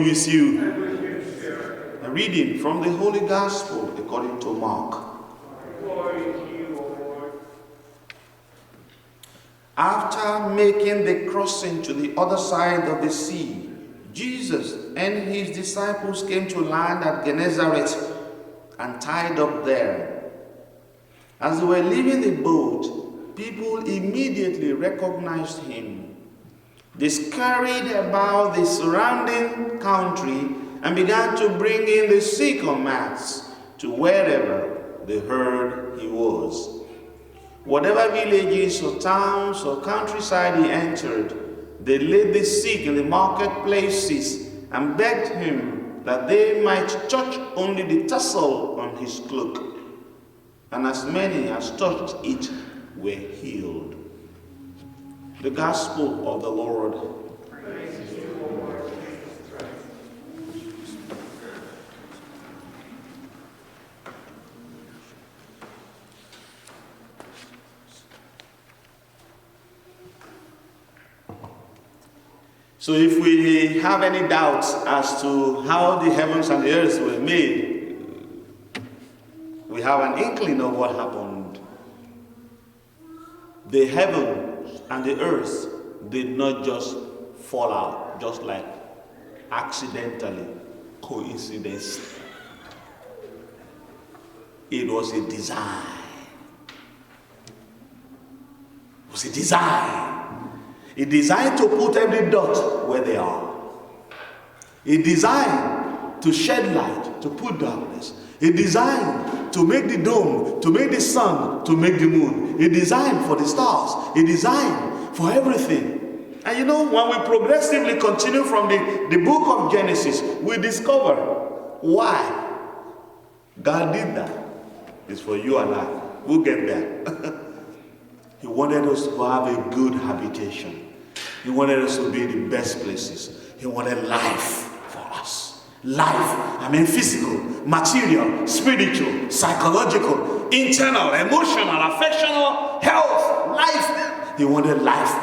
with you. A reading from the Holy Gospel according to Mark. After making the crossing to the other side of the sea, Jesus and his disciples came to land at Gennesaret and tied up there. As they were leaving the boat, people immediately recognized him. They scurried about the surrounding country and began to bring in the sick on mats to wherever they heard he was. Whatever villages or towns or countryside he entered, they laid the sick in the marketplaces and begged him that they might touch only the tassel on his cloak. And as many as touched it were healed. The Gospel of the Lord. Praise to you, O Lord Jesus Christ. So if we have any doubts as to how the heavens and the earth were made, we have an inkling of what happened. The heavens and the earth did not just fall out, just like accidentally, coincidentally. It was a design. It was a design. A design to put every dot where they are. A design to shed light, to put darkness. A design to make the dome, to make the sun, to make the moon. A design for the stars. A design for everything. And you know, when we progressively continue from the book of Genesis, we discover why God did that. It's for you and I. We'll get there. He wanted us to have a good habitation. He wanted us to be in the best places. He wanted life for us. Life, I mean physical, material, spiritual, psychological, internal, emotional, affectional, health, life. He wanted life.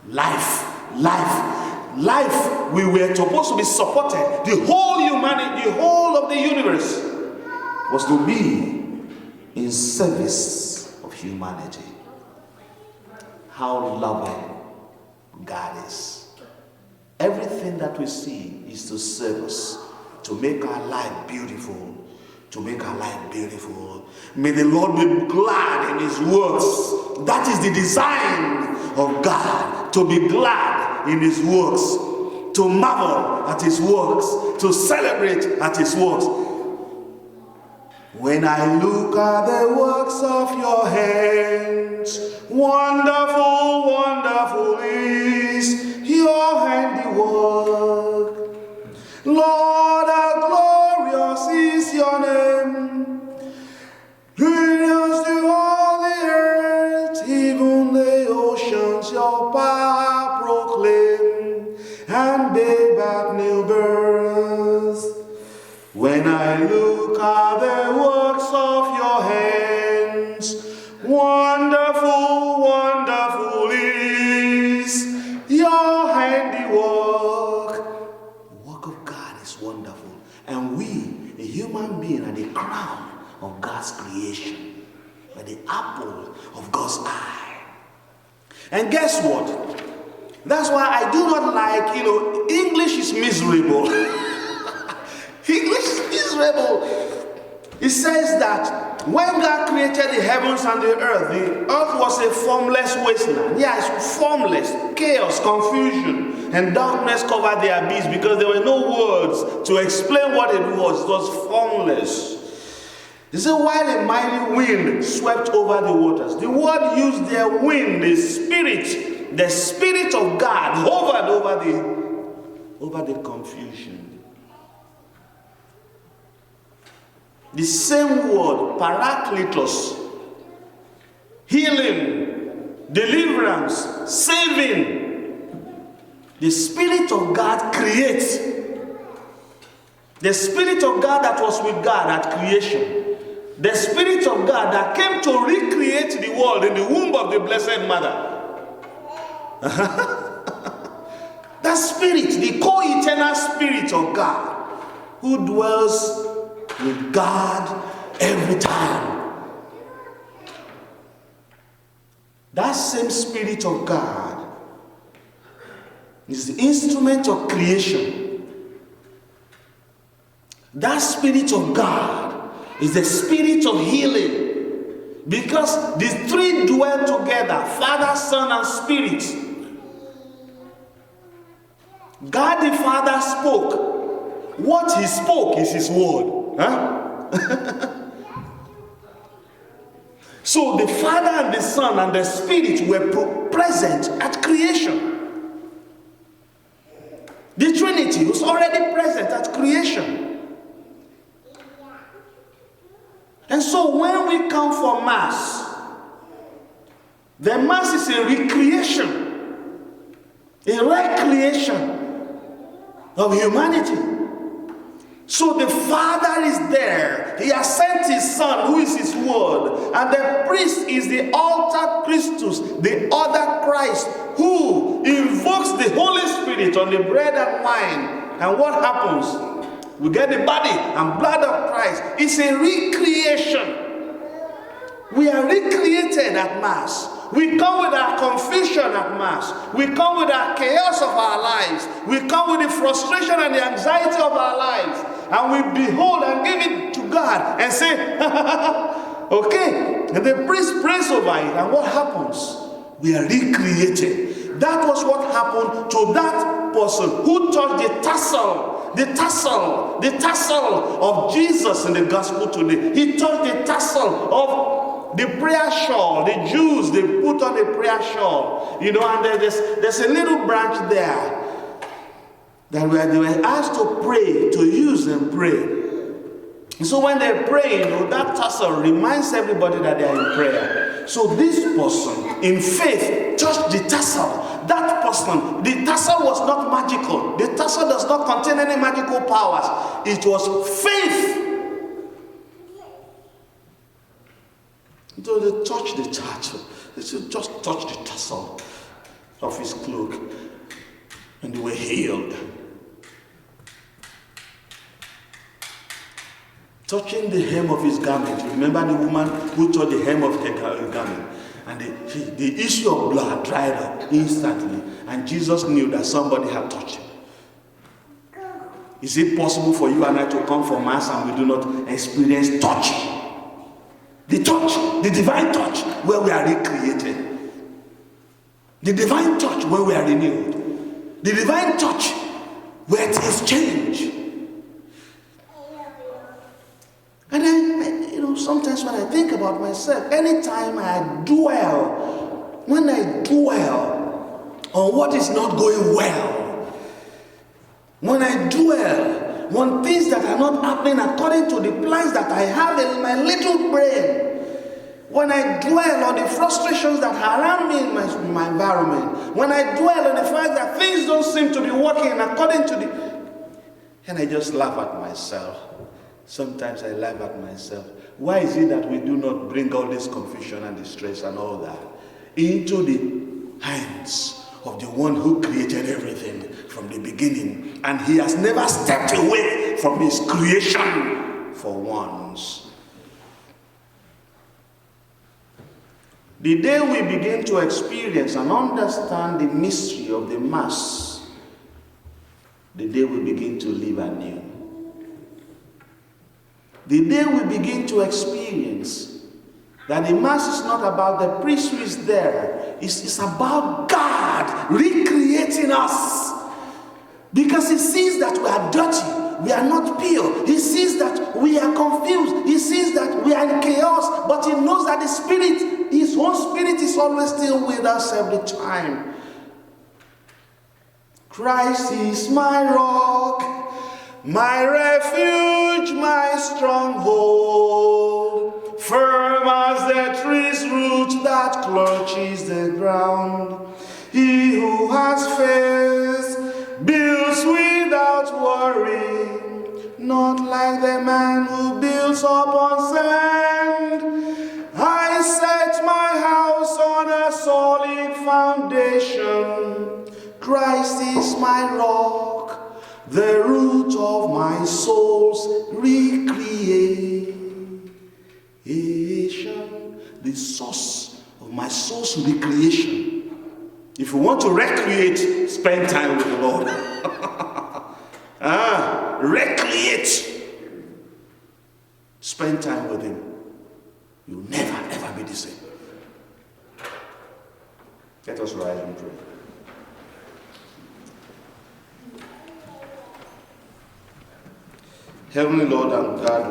Life, life, life. We were supposed to be supported. The whole humanity, the whole of the universe was to be in service of humanity. How loving God is. Everything that we see is to serve us, to make our life beautiful, to make our life beautiful. May the Lord be glad in his works. That is the design of God, to be glad in his works, to marvel at his works, to celebrate at his works. When I look at the works of your hands, wonderful, wonderful is your handiwork. Lord, how glorious is your name. Glorious to all the earth, even the oceans your power proclaim, and babe at new birth. When I look at the works of your hands, wonderful, wonderful is your handiwork. The work of God is wonderful. And we, a human being, are the crown of God's creation. We're the apple of God's eye. And guess what? That's why I do not like, English is miserable. English is miserable. It says that when God created the heavens and the earth was a formless wasteland. Yes, formless, chaos, confusion, and darkness covered the abyss because there were no words to explain what it was. It was formless. He said, while a mighty wind swept over the waters. The word used their wind, the spirit of God hovered over the confusion. The same word, parakletos, healing, deliverance, saving. The Spirit of God creates. The Spirit of God that was with God at creation. The Spirit of God that came to recreate the world in the womb of the Blessed Mother. That spirit, the co-eternal spirit of God, who dwells with God every time. That same spirit of God is the instrument of creation. That spirit of God is the spirit of healing. Because the three dwell together, Father, Son, and Spirit. God the Father spoke. What he spoke is his word. Huh? So the Father and the Son and the Spirit were present at creation. The Trinity was already present at creation. And so when we come for Mass, the Mass is a recreation, a recreation of humanity. So the Father is there. He has sent his Son, who is his word. And the priest is the altar Christus, the other Christ, who invokes the Holy Spirit on the bread and wine. And what happens? We get the body and blood of Christ. It's a recreation. We are recreated at Mass. We come with our confusion at Mass. We come with our chaos of our lives. We come with the frustration and the anxiety of our lives. And we behold and give it to God and say, okay. And the priest prays over it. And what happens? We are recreated. That was what happened to that person who touched the tassel of Jesus in the gospel today. He touched the tassel of the prayer shawl. The Jews, they put on the prayer shawl. You know, and there's a little branch there that where they were asked to pray, to use and pray. And so when they pray, you know, that tassel reminds everybody that they are in prayer. So this person, in faith, touched the tassel. That person, the tassel was not magical. The tassel does not contain any magical powers. It was faith. So they touched the tassel. They just touched the tassel of his cloak. And they were healed. Touching the hem of his garment. Remember the woman who touched the hem of her garment. And the issue of blood dried up instantly. And Jesus knew that somebody had touched him. Is it possible for you and I to come for Mass and we do not experience touch? The touch, the divine touch, where we are recreated. The divine touch, where we are renewed. The divine touch, where things change. And then, you know, sometimes when I think about myself, anytime when I dwell on what is not going well, when I dwell on things that are not happening according to the plans that I have in my little brain, when I dwell on the frustrations that are around me in my environment, when I dwell on the fact that things don't seem to be working according to and I just laugh at myself. Sometimes I laugh at myself. Why is it that we do not bring all this confusion and distress and all that into the hands of the one who created everything from the beginning, and he has never stepped away from his creation for once? The day we begin to experience and understand the mystery of the Mass, the day we begin to live anew. The day we begin to experience that the Mass is not about the priest who is there. It's about God recreating us. Because he sees that we are dirty. We are not pure. He sees that we are confused. He sees that we are in chaos. But he knows that the Spirit, his own Spirit, is always still with us every time. Christ is my rock, my refuge, my stronghold, firm as the tree's root that clutches the ground. He who has faith builds without worry, not like the man who builds upon sand. I set my house on a solid foundation. Christ Christ is my rock, the root of my soul's recreation, the source of my soul's recreation. If you want to recreate, spend time with the Lord. Recreate. Spend time with Him. You'll never, ever be the same. Let us rise and pray. Heavenly Lord and God,